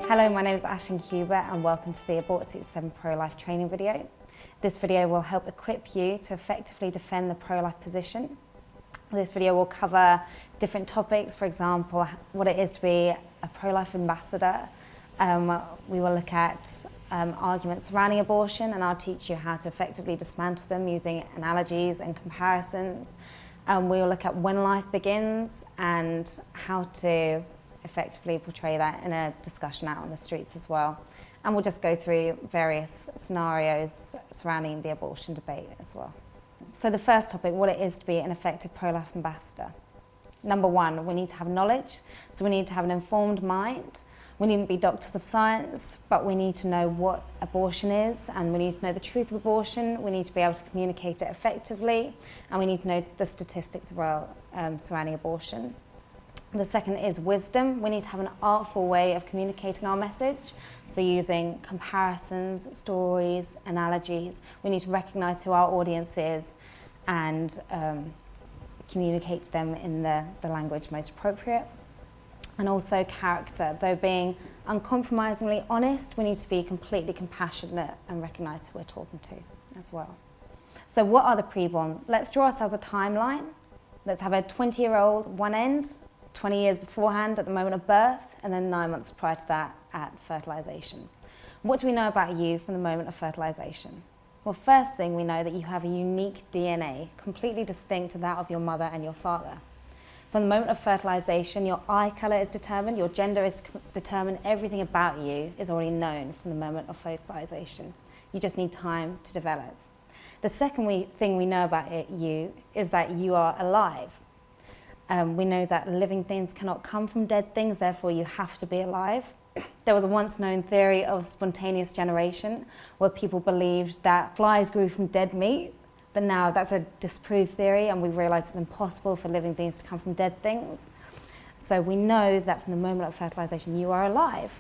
Hello, my name is Aisling Hubert and welcome to the Apologetics 7 pro-life training video. This video will help equip you to effectively defend the pro-life position. This video will cover different topics, for example, what it is to be a pro-life ambassador. We will look at arguments surrounding abortion, and I'll teach you how to effectively dismantle them using analogies and comparisons. We will look at when life begins and how to effectively portray that in a discussion out on the streets as well. And we'll just go through various scenarios surrounding the abortion debate as well. So the first topic, what it is to be an effective pro-life ambassador. Number one, we need to have knowledge. So we need to have an informed mind. We needn't be doctors of science, but we need to know what abortion is, and we need to know the truth of abortion. We need to be able to communicate it effectively, and we need to know the statistics as well surrounding abortion. The second is wisdom. We need to have an artful way of communicating our message. So using comparisons, stories, analogies. We need to recognise who our audience is and communicate to them in the language most appropriate. And also character. Though being uncompromisingly honest, we need to be completely compassionate and recognise who we're talking to as well. So what are the preborn? Let's draw ourselves a timeline. Let's have a 20-year-old one end, 20 years beforehand at the moment of birth, and then 9 months prior to that at fertilisation. What do we know about you from the moment of fertilisation? Well, first thing, we know that you have a unique DNA, completely distinct to that of your mother and your father. From the moment of fertilisation, your eye colour is determined, your gender is determined, everything about you is already known from the moment of fertilisation. You just need time to develop. The second thing we know about you is that you are alive. We know that living things cannot come from dead things, therefore you have to be alive. There was a once known theory of spontaneous generation where people believed that flies grew from dead meat, but now that's a disproved theory and we realise it's impossible for living things to come from dead things. So we know that from the moment of fertilisation you are alive.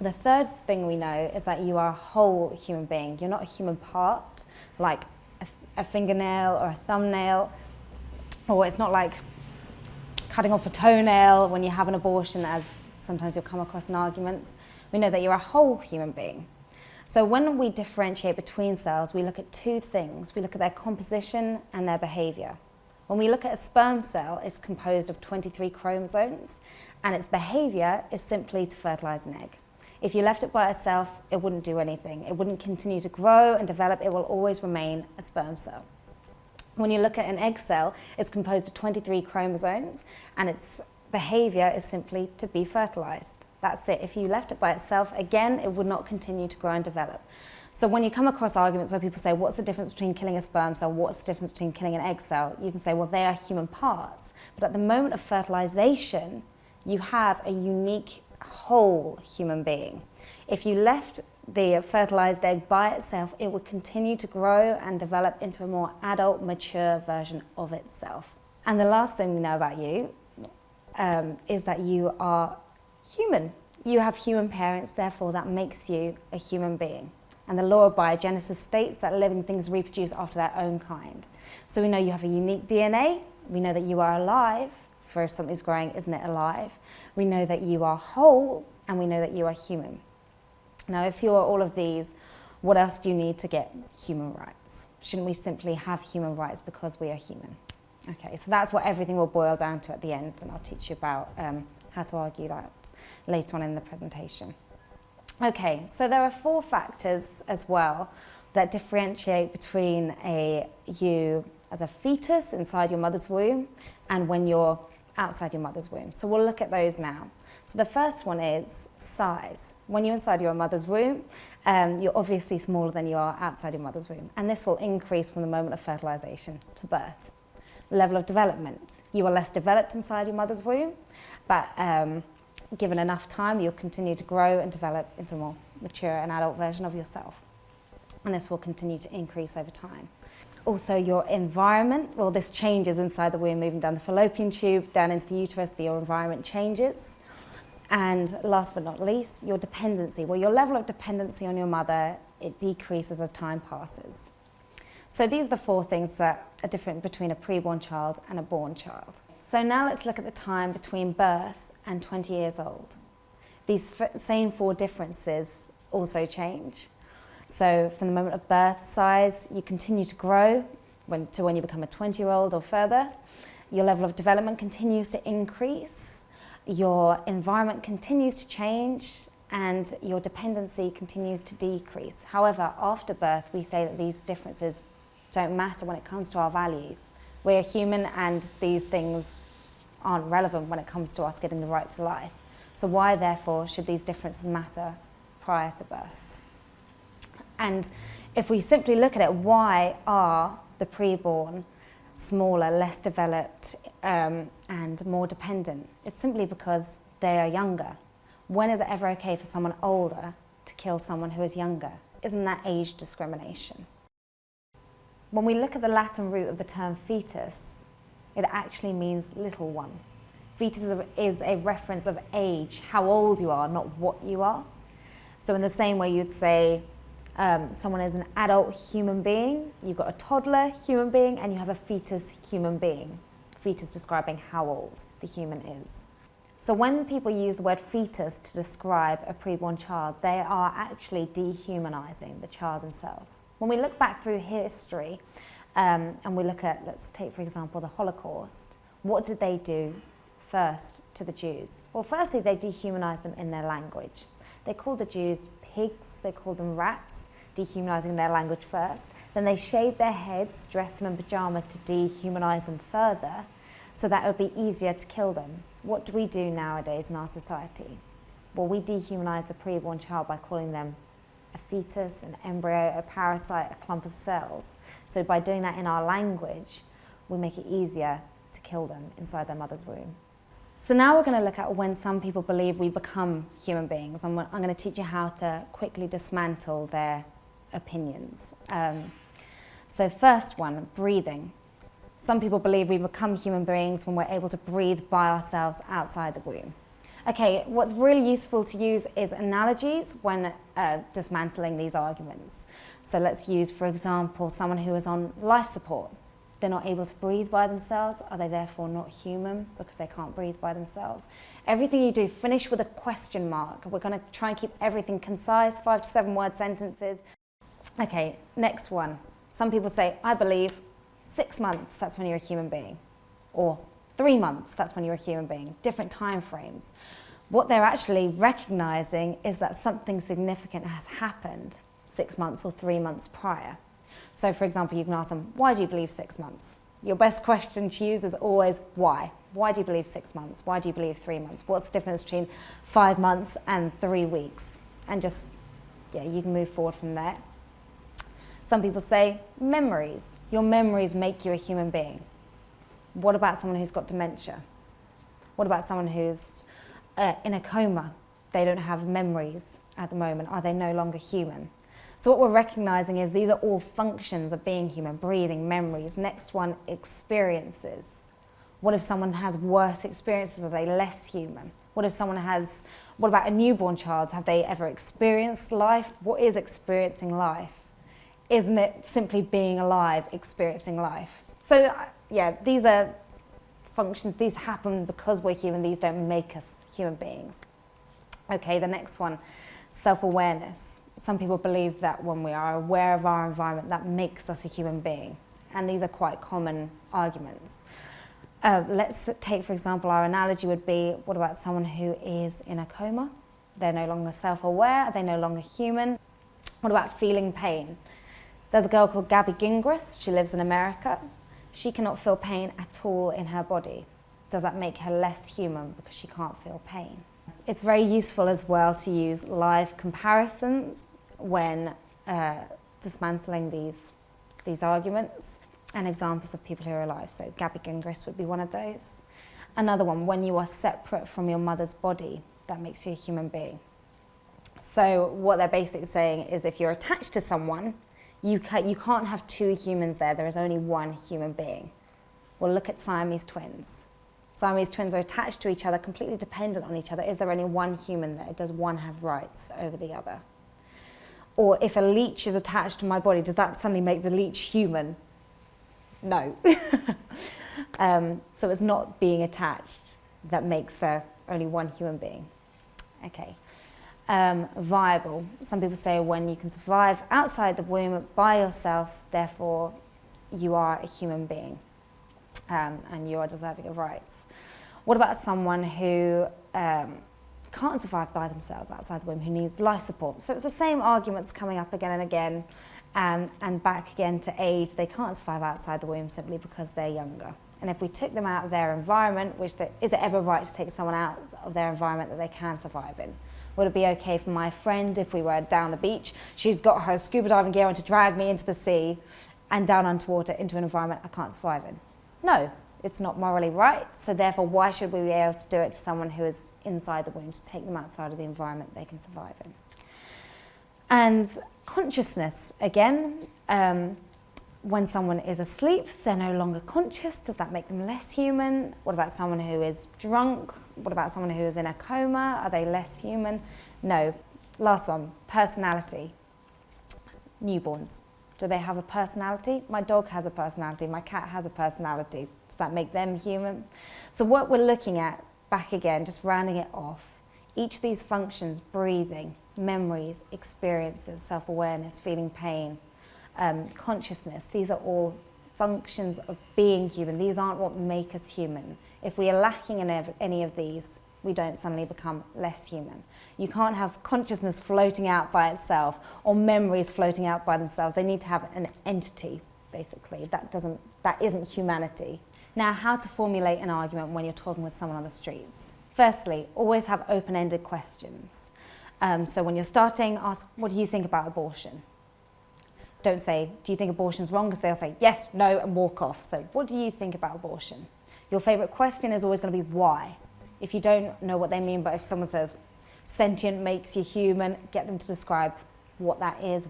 The third thing we know is that you are a whole human being. You're not a human part like a fingernail or a thumbnail, or it's not like cutting off a toenail when you have an abortion, as sometimes you'll come across in arguments. We know that you're a whole human being. So when we differentiate between cells, we look at two things. We look at their composition and their behaviour. When we look at a sperm cell, it's composed of 23 chromosomes, and its behaviour is simply to fertilise an egg. If you left it by itself, it wouldn't do anything. It wouldn't continue to grow and develop. It will always remain a sperm cell. When you look at an egg cell, it's composed of 23 chromosomes, and its behaviour is simply to be fertilised. That's it. If you left it by itself, again, it would not continue to grow and develop. So when you come across arguments where people say, what's the difference between killing a sperm cell, what's the difference between killing an egg cell, you can say, well, they are human parts. But at the moment of fertilisation, you have a unique whole human being. If you left the fertilised egg by itself, it would continue to grow and develop into a more adult, mature version of itself. And the last thing we know about you is that you are human. You have human parents, therefore that makes you a human being. And the law of biogenesis states that living things reproduce after their own kind. So we know you have a unique DNA, we know that you are alive, for if something's growing, isn't it alive? We know that you are whole, and we know that you are human. Now, if you are all of these, what else do you need to get human rights? Shouldn't we simply have human rights because we are human? Okay, so that's what everything will boil down to at the end, and I'll teach you about how to argue that later on in the presentation. Okay, so there are 4 factors as well that differentiate between you as a fetus inside your mother's womb and when you're outside your mother's womb. So we'll look at those now. So the first one is size. When you're inside your mother's womb, you're obviously smaller than you are outside your mother's womb, and this will increase from the moment of fertilisation to birth. Level of development. You are less developed inside your mother's womb, but given enough time, you'll continue to grow and develop into a more mature and adult version of yourself. And this will continue to increase over time. Also, your environment, well, this changes inside the womb, moving down the fallopian tube, down into the uterus, your environment changes. And last but not least, your dependency. Well, your level of dependency on your mother, it decreases as time passes. So these are the 4 things that are different between a preborn child and a born child. So now let's look at the time between birth and 20 years old. these same 4 differences also change. So from the moment of birth size, you continue to grow to when you become a 20-year-old or further. Your level of development continues to increase, your environment continues to change, and your dependency continues to decrease. However, after birth, we say that these differences don't matter when it comes to our value. We're human and these things aren't relevant when it comes to us getting the right to life. So why, therefore, should these differences matter prior to birth? And if we simply look at it, why are the preborn smaller, less developed, and more dependent? It's simply because they are younger. When is it ever okay for someone older to kill someone who is younger? Isn't that age discrimination? When we look at the Latin root of the term fetus, it actually means little one. Fetus is a reference of age, how old you are, not what you are. So in the same way you'd say someone is an adult human being, you've got a toddler human being, and you have a fetus human being. Fetus describing how old the human is. So when people use the word fetus to describe a preborn child, they are actually dehumanizing the child themselves. When we look back through history and we look at, let's take for example the Holocaust, what did they do first to the Jews? Well, firstly they dehumanized them in their language. They called the Jews pigs, they called them rats, dehumanizing their language first. Then they shaved their heads, dressed them in pajamas to dehumanize them further, so that it would be easier to kill them. What do we do nowadays in our society? Well, we dehumanize the preborn child by calling them a fetus, an embryo, a parasite, a clump of cells. So by doing that in our language, we make it easier to kill them inside their mother's womb. So now we're going to look at when some people believe we become human beings, and I'm going to teach you how to quickly dismantle their opinions. So first one, breathing. Some people believe we become human beings when we're able to breathe by ourselves outside the womb. Okay, what's really useful to use is analogies when dismantling these arguments. So let's use, for example, someone who is on life support. They're not able to breathe by themselves. Are they therefore not human because they can't breathe by themselves? Everything you do, finish with a question mark. We're going to try and keep everything concise, 5 to 7 word sentences. Okay, next one. Some people say, I believe 6 months, that's when you're a human being. Or 3 months, that's when you're a human being. Different time frames. What they're actually recognizing is that something significant has happened 6 months or 3 months prior. So for example, you can ask them, why do you believe 6 months? Your best question to use is always why. Why do you believe 6 months? Why do you believe 3 months? What's the difference between 5 months and 3 weeks? And just, yeah, you can move forward from there. Some people say memories. Your memories make you a human being. What about someone who's got dementia? What about someone who's in a coma? They don't have memories at the moment. Are they no longer human? So what we're recognizing is these are all functions of being human: breathing, memories. Next one, experiences. What if someone has worse experiences? Are they less human? What about a newborn child? Have they ever experienced life? What is experiencing life? Isn't it simply being alive, experiencing life? So yeah, these are functions. These happen because we're human. These don't make us human beings. Okay, the next one, self-awareness. Some people believe that when we are aware of our environment, that makes us a human being. And these are quite common arguments. Let's take, for example, our analogy would be, what about someone who is in a coma? They're no longer self-aware, they're no longer human. What about feeling pain? There's a girl called Gabby Gingras, she lives in America. She cannot feel pain at all in her body. Does that make her less human because she can't feel pain? It's very useful as well to use live comparisons when dismantling these arguments, and examples of people who are alive. So Gabby Gingras would be one of those. Another one, when you are separate from your mother's body, that makes you a human being. So what they're basically saying is if you're attached to someone, you can't have 2 humans there. There is only 1 human being. Well, look at Siamese twins. Siamese twins are attached to each other, completely dependent on each other. Is there only 1 human there? Does one have rights over the other? Or if a leech is attached to my body, does that suddenly make the leech human? No. So it's not being attached that makes there only 1 human being. Okay. Viable. Some people say when you can survive outside the womb by yourself, therefore you are a human being and you are deserving of rights. What about someone who can't survive by themselves outside the womb, who needs life support? So it's the same arguments coming up again and again, and back again to age. They can't survive outside the womb simply because they're younger. And if we took them out of their environment, is it ever right to take someone out of their environment that they can survive in? Would it be okay for my friend, if we were down the beach, she's got her scuba diving gear on, to drag me into the sea and down underwater into an environment I can't survive in? No, it's not morally right. So therefore, why should we be able to do it to someone who is inside the womb, to take them outside of the environment they can survive in? And consciousness, again, when someone is asleep, they're no longer conscious. Does that make them less human? What about someone who is drunk? What about someone who is in a coma? Are they less human? No. Last one, personality. Newborns. Do they have a personality? My dog has a personality. My cat has a personality. Does that make them human? So what we're looking at, back again, just rounding it off, each of these functions, breathing, memories, experiences, self-awareness, feeling pain, consciousness, these are all functions of being human. These aren't what make us human. If we are lacking in any of these, we don't suddenly become less human. You can't have consciousness floating out by itself or memories floating out by themselves. They need to have an entity, basically. That isn't humanity. Now, how to formulate an argument when you're talking with someone on the streets. Firstly, always have open-ended questions. So when you're starting, ask, what do you think about abortion? Don't say, do you think abortion's wrong? Because they'll say yes, no, and walk off. So what do you think about abortion? Your favourite question is always going to be why. If you don't know what they mean, but if someone says sentient makes you human, get them to describe what that is.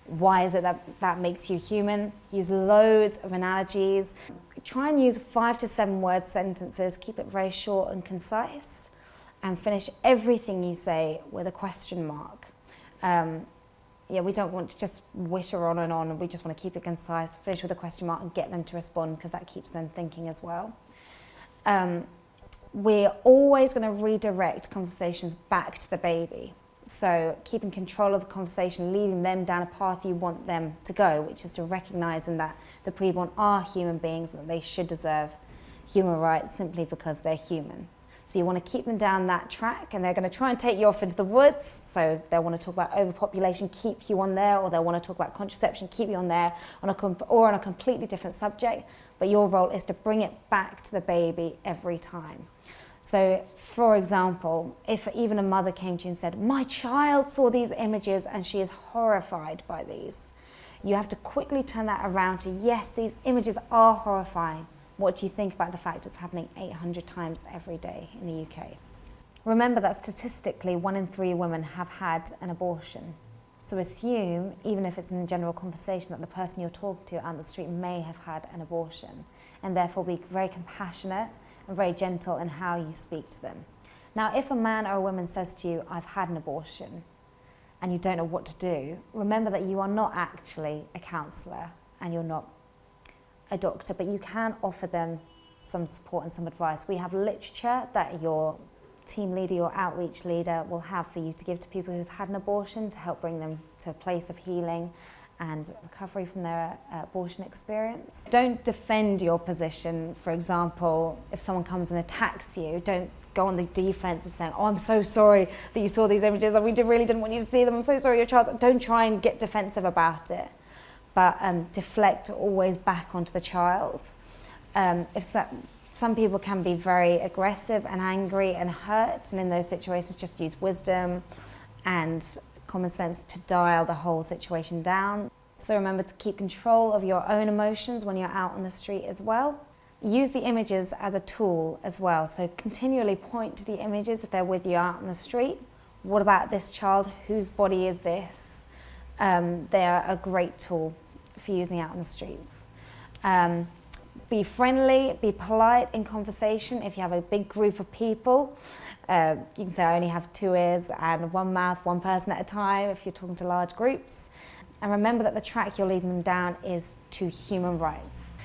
Why is it that makes you human? Use loads of analogies. Try and use 5 to 7 word sentences. Keep it very short and concise. And finish everything you say with a question mark. We don't want to just witter on and on. We just want to keep it concise, finish with a question mark and get them to respond, because that keeps them thinking as well. We're always going to redirect conversations back to the baby. So keeping control of the conversation, leading them down a path you want them to go, which is to recognizing that the preborn are human beings and that they should deserve human rights simply because they're human. So you want to keep them down that track, and they're going to try and take you off into the woods. So they'll want to talk about overpopulation, keep you on there, or they'll want to talk about contraception, keep you on there, or on a completely different subject. But your role is to bring it back to the baby every time. So, for example, if even a mother came to you and said, my child saw these images and she is horrified by these, you have to quickly turn that around to, yes, these images are horrifying. What do you think about the fact it's happening 800 times every day in the UK? Remember that statistically 1 in 3 women have had an abortion. So assume, even if it's in a general conversation, that the person you're talking to on the street may have had an abortion, and therefore be very compassionate and very gentle in how you speak to them. Now, if a man or a woman says to you, I've had an abortion, and you don't know what to do, remember that you are not actually a counsellor and you're not a doctor, but you can offer them some support and some advice. We have literature that your team leader, your outreach leader will have for you to give to people who've had an abortion to help bring them to a place of healing and recovery from their abortion experience. Don't defend your position. For example, if someone comes and attacks you, don't go on the defense of saying, oh, I'm so sorry that you saw these images, and we really didn't want you to see them, I'm so sorry your child. Don't try and get defensive about it, but deflect always back onto the child. Some people can be very aggressive and angry and hurt, and in those situations just use wisdom and common sense to dial the whole situation down. So remember to keep control of your own emotions when you're out on the street as well. Use the images as a tool as well. So continually point to the images if they're with you out on the street. What about this child? Whose body is this? They are a great tool for using out on the streets. Be friendly, be polite in conversation. If you have a big group of people, you can say I only have 2 ears and 1 mouth, 1 person at a time if you're talking to large groups. And remember that the track you're leading them down is to human rights.